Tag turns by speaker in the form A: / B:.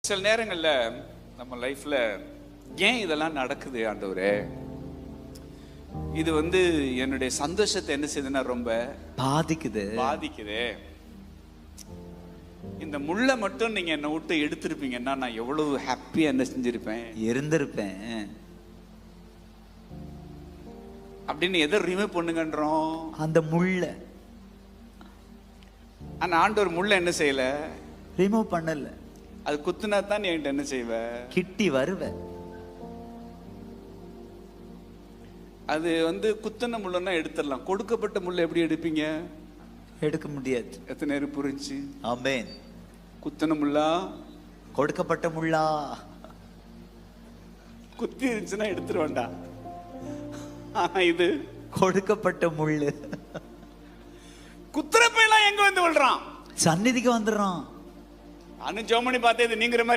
A: சில நேரங்கள்ல நம்ம லைஃப்ல ஏன் இதெல்லாம் நடக்குது ஆண்டவரே, இது என்னுடைய சந்தோஷத்தை என்ன செய்யுதுன்னா ரொம்ப பாதிக்குது. இந்த முள்ள மட்டும் நீங்க என்னை விட்டு எடுத்திருப்பீங்கன்னா நான் எவ்வளவு ஹாப்பியா என்ன செஞ்சிருப்பேன்,
B: இருந்திருப்பேன்
A: அப்படின்னு எதை ரிமூவ் பண்ணுங்கன்றோம்,
B: அந்த முள்ள.
A: ஆனா ஆண்டவர் முள்ள என்ன செய்யல,
B: ரிமூவ் பண்ணல.
A: அது குத்துனா தான் நீ என்கிட்ட என்ன செய்வ,
B: கிட்டி வருவ.
A: அது குத்துன முள்ளன்னா எடுத்துடலாம், கொடுக்கப்பட்ட முள்ள எப்படி எடுப்பீங்க,
B: எடுக்க முடியாது.
A: எத்தனை நேரம் புரிஞ்சு.
B: ஆமென்.
A: குத்துன முள்ளா,
B: கொடுக்கப்பட்ட முள்ளா,
A: குத்தி இருந்துச்சுன்னா எடுத்துருவேண்டா. ஆனா இது
B: கொடுக்கப்பட்ட முள்ளு.
A: குத்துறப்ப எல்லாம் எங்க வந்து விழுறான்,
B: சந்நிதிக்கு வந்துடுறான்.
A: அனு ஜோமணி பார்த்தே இது நீங்கிற மாதிரி